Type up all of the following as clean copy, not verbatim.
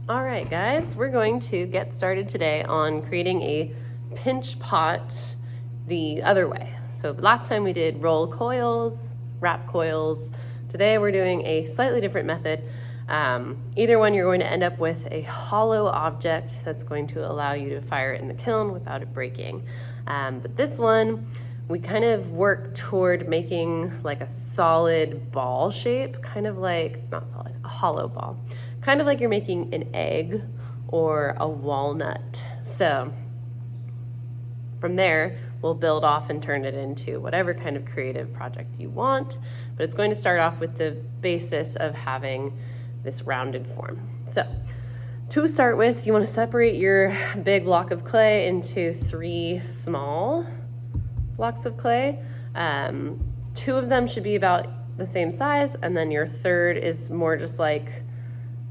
All right, guys, we're going to get started today on creating a pinch pot the other way. So last time we did roll coils, wrap coils. Today we're doing a slightly different method. Either one, you're going to end up with a hollow object that's going to allow you to fire it in the kiln without it breaking. But this one, we kind of work toward making like a solid ball shape, kind of like, not solid, a hollow ball, kind of like you're making an egg or a walnut. So from there, we'll build off and turn it into whatever kind of creative project you want. But it's going to start off with the basis of having this rounded form. So to start with, you want to separate your big block of clay into 3 small blocks of clay. 2 of them should be about the same size, and then your third is more just like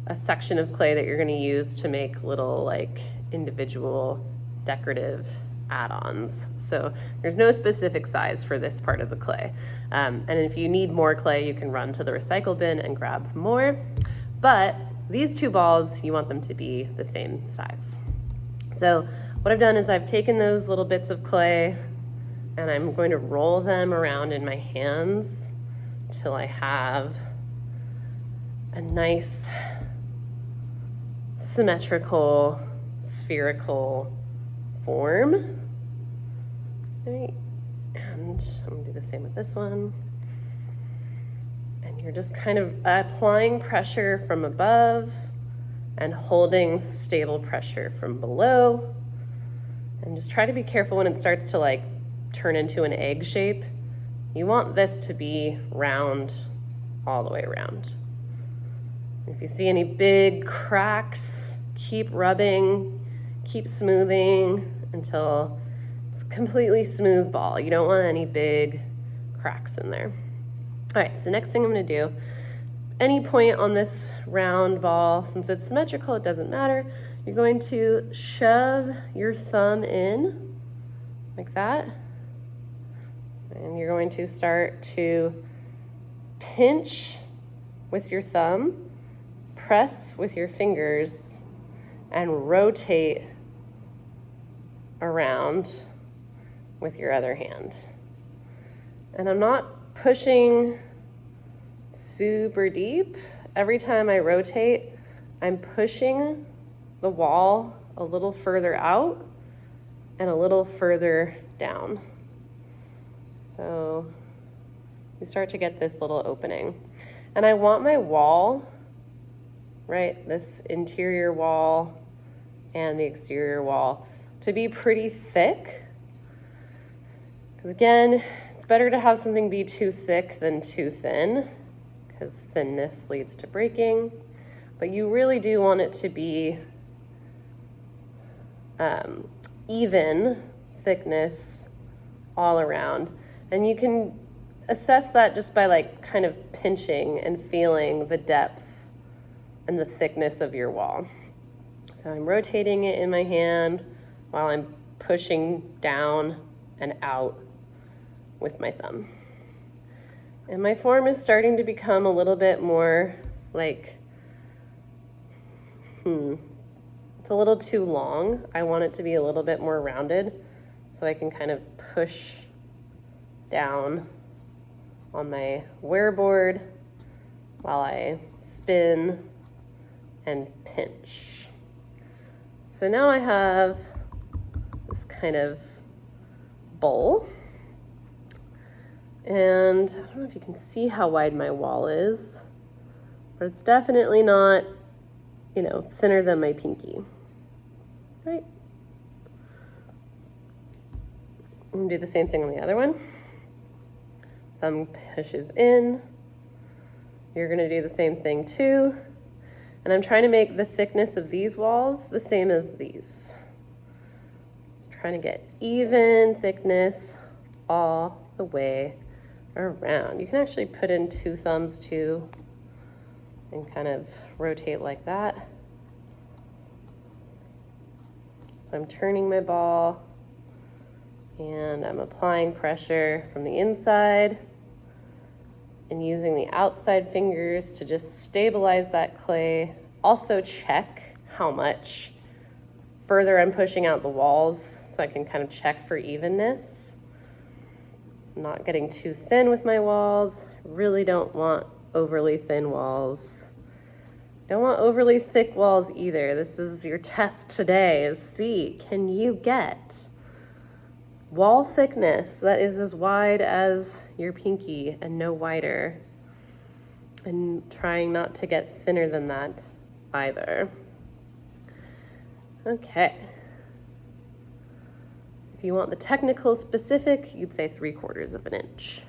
a section of clay that you're going to use to make little like individual decorative add-ons. So there's no specific size for this part of the clay. And if you need more clay, you can run to the recycle bin and grab more. But these 2 balls, you want them to be the same size. So what I've done is I've taken those little bits of clay and I'm going to roll them around in my hands till I have a nice symmetrical spherical form. All right, and I'm gonna do the same with this one. And you're just kind of applying pressure from above and holding stable pressure from below. And just try to be careful when it starts to like turn into an egg shape. You want this to be round all the way around. If you see any big cracks, keep rubbing, keep smoothing until it's a completely smooth ball. You don't want any big cracks in there. All right, so next thing I'm gonna do, any point on this round ball, since it's symmetrical, it doesn't matter. You're going to shove your thumb in like that. And you're going to start to pinch with your thumb, press with your fingers, and rotate around with your other hand. And I'm not pushing super deep. Every time I rotate, I'm pushing the wall a little further out and a little further down. So you start to get this little opening. And I want my wall, right, this interior wall and the exterior wall, to be pretty thick. Because again, it's better to have something be too thick than too thin, because thinness leads to breaking. But you really do want it to be even thickness all around. And you can assess that just by like kind of pinching and feeling the depth and the thickness of your wall. So I'm rotating it in my hand while I'm pushing down and out with my thumb. And my form is starting to become a little bit more like, it's a little too long. I want it to be a little bit more rounded so I can kind of push down on my wear board while I spin and pinch. So now I have this kind of bowl. And I don't know if you can see how wide my wall is, but it's definitely not, thinner than my pinky, right? I'm gonna do the same thing on the other one. Thumb pushes in. You're gonna do the same thing too. And I'm trying to make the thickness of these walls the same as these. Just trying to get even thickness all the way around. You can actually put in 2 thumbs too and kind of rotate like that. So I'm turning my ball and I'm applying pressure from the inside and using the outside fingers to just stabilize that clay. Also check how much further I'm pushing out the walls so I can kind of check for evenness. I'm not getting too thin with my walls. Really don't want overly thin walls. Don't want overly thick walls either. This is your test today, is see, can you get wall thickness that is as wide as your pinky and no wider? And trying not to get thinner than that either. Okay. If you want the technical specific, you'd say 3/4 of an inch.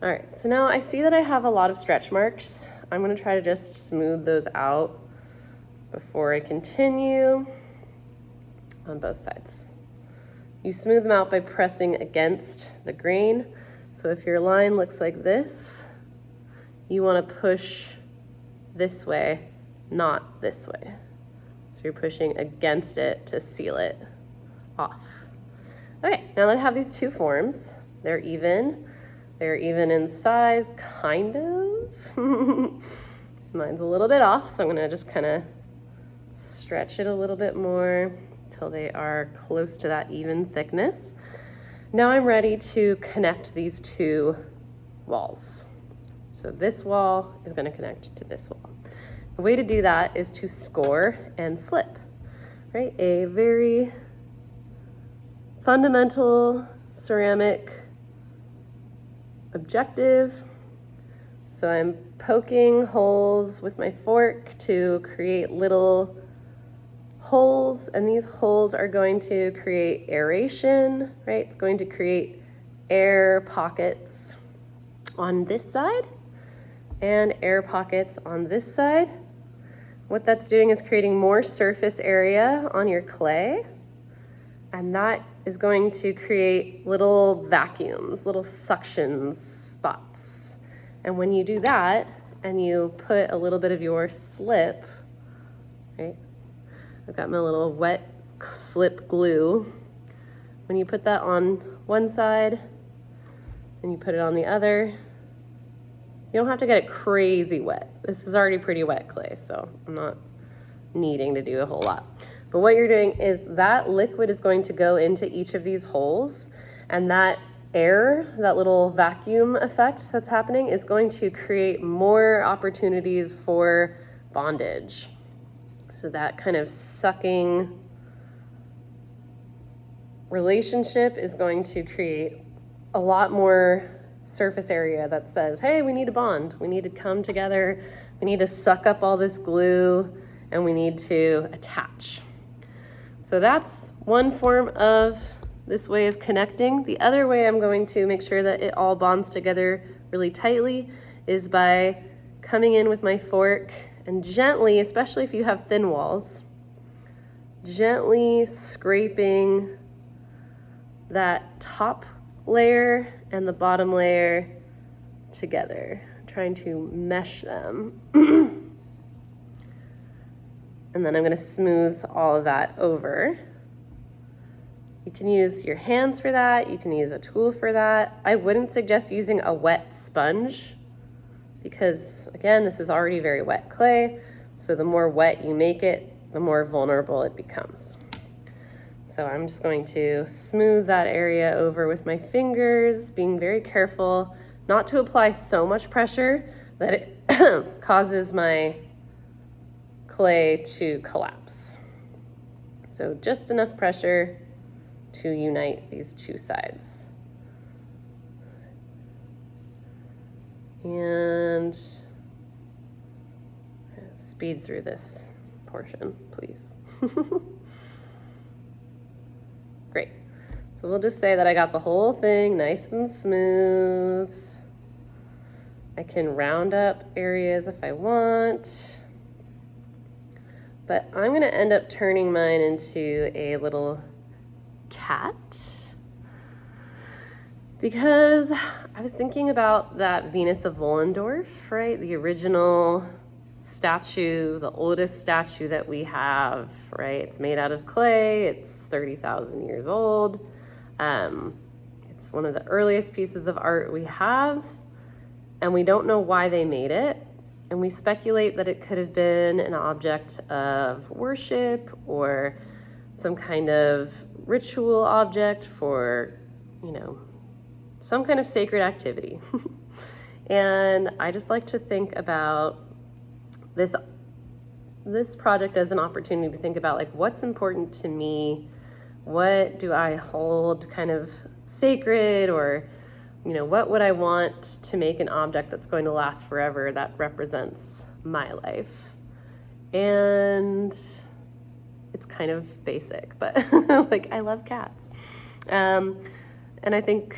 All right, so now I see that I have a lot of stretch marks. I'm gonna try to just smooth those out before I continue on both sides. You smooth them out by pressing against the grain. So if your line looks like this, you wanna push this way, not this way. So you're pushing against it to seal it off. Okay, now that I have these two forms, they're even in size, kind of. Mine's a little bit off, so I'm gonna just kind of stretch it a little bit more till they are close to that even thickness. Now I'm ready to connect these two walls. So this wall is gonna connect to this wall. The way to do that is to score and slip, right? A very fundamental ceramic objective. So I'm poking holes with my fork to create little holes, and these holes are going to create aeration, right? It's going to create air pockets on this side and air pockets on this side. What that's doing is creating more surface area on your clay, and that is going to create little vacuums, little suction spots. And when you do that, and you put a little bit of your slip, right? I've got my little wet slip glue. When you put that on one side and you put it on the other, you don't have to get it crazy wet. This is already pretty wet clay, so I'm not needing to do a whole lot. But what you're doing is that liquid is going to go into each of these holes, and that air, that little vacuum effect that's happening, is going to create more opportunities for bondage. So that kind of sucking relationship is going to create a lot more surface area that says, hey, we need to bond. We need to come together. We need to suck up all this glue, and we need to attach. So that's one form of this way of connecting. The other way I'm going to make sure that it all bonds together really tightly is by coming in with my fork and gently, especially if you have thin walls, gently scraping that top layer and the bottom layer together, trying to mesh them. And then I'm gonna smooth all of that over. You can use your hands for that. You can use a tool for that. I wouldn't suggest using a wet sponge because, again, this is already very wet clay. So the more wet you make it, the more vulnerable it becomes. So I'm just going to smooth that area over with my fingers, being very careful not to apply so much pressure that it causes my clay to collapse. So just enough pressure to unite these two sides. And speed through this portion, please. Great. So we'll just say that I got the whole thing nice and smooth. I can round up areas if I want. But I'm gonna end up turning mine into a little cat because I was thinking about that Venus of Willendorf, right? The original statue, the oldest statue that we have, right? It's made out of clay. It's 30,000 years old. It's one of the earliest pieces of art we have, and we don't know why they made it. And we speculate that it could have been an object of worship or some kind of ritual object for, some kind of sacred activity. And I just like to think about this project as an opportunity to think about like what's important to me, what do I hold kind of sacred, or what would I want to make an object that's going to last forever that represents my life. And it's kind of basic, but like I love cats. And I think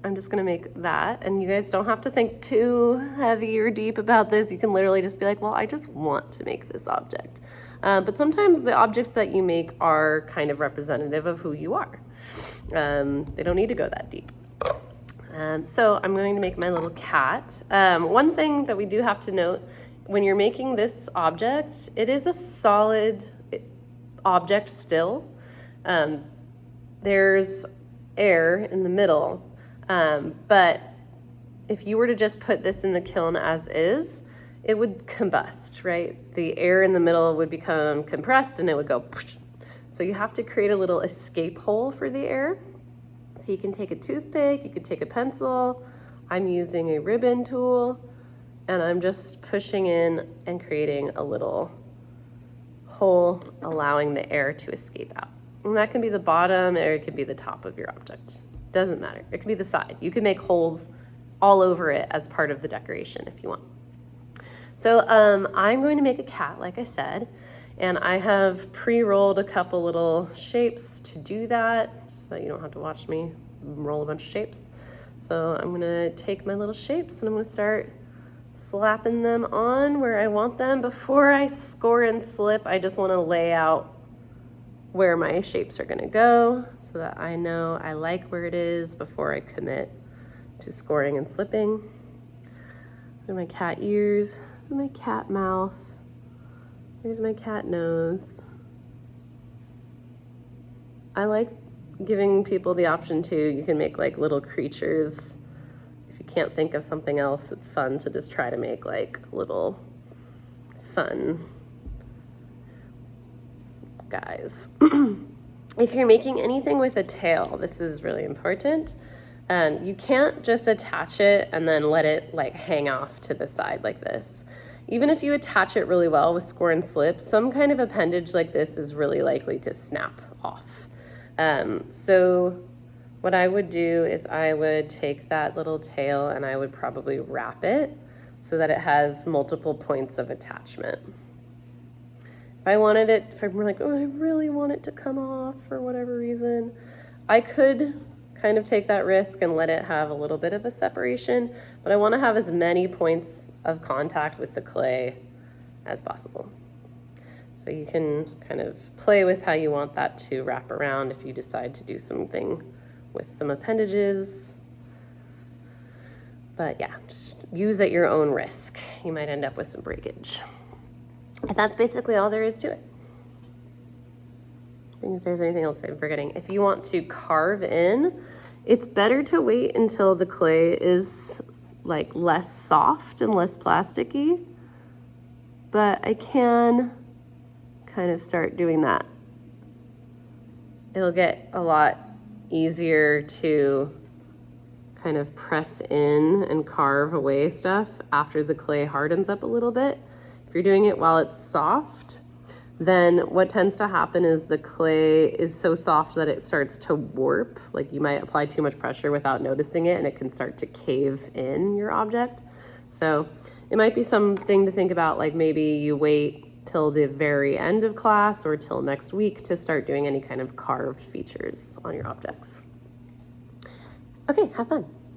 I'm just gonna make that, and you guys don't have to think too heavy or deep about this. You can literally just be like, well, I just want to make this object. But sometimes the objects that you make are kind of representative of who you are. They don't need to go that deep. So I'm going to make my little cat. One thing that we do have to note, when you're making this object, it is a solid object still. There's air in the middle. But if you were to just put this in the kiln as is, it would combust, right? The air in the middle would become compressed and it would go. So you have to create a little escape hole for the air. So you can take a toothpick, you could take a pencil. I'm using a ribbon tool, and I'm just pushing in and creating a little hole, allowing the air to escape out. And that can be the bottom or it can be the top of your object. Doesn't matter. It can be the side. You can make holes all over it as part of the decoration if you want. So I'm going to make a cat, like I said, and I have pre-rolled a couple little shapes to do that, so that you don't have to watch me roll a bunch of shapes. So I'm gonna take my little shapes and I'm gonna start slapping them on where I want them. Before I score and slip, I just wanna lay out where my shapes are gonna go so that I know I like where it is before I commit to scoring and slipping. There's my cat ears, my cat mouth, there's my cat nose. I like giving people the option too. You can make like little creatures. If you can't think of something else, it's fun to just try to make like little fun guys. If you're making anything with a tail, this is really important. You can't just attach it and then let it like hang off to the side like this. Even if you attach it really well with score and slip, some kind of appendage like this is really likely to snap off. So what I would do is I would take that little tail and I would probably wrap it so that it has multiple points of attachment. If I wanted it, if I'm like, oh, I really want it to come off for whatever reason, I could kind of take that risk and let it have a little bit of a separation, but I want to have as many points of contact with the clay as possible. So you can kind of play with how you want that to wrap around if you decide to do something with some appendages. But yeah, just use at your own risk. You might end up with some breakage. And that's basically all there is to it. I think if there's anything else I'm forgetting. If you want to carve in, it's better to wait until the clay is like less soft and less plasticky. But I can kind of start doing that. It'll get a lot easier to kind of press in and carve away stuff after the clay hardens up a little bit. If you're doing it while it's soft, then what tends to happen is the clay is so soft that it starts to warp. Like you might apply too much pressure without noticing it and it can start to cave in your object. So it might be something to think about, like maybe you wait till the very end of class or till next week to start doing any kind of carved features on your objects. Okay, have fun.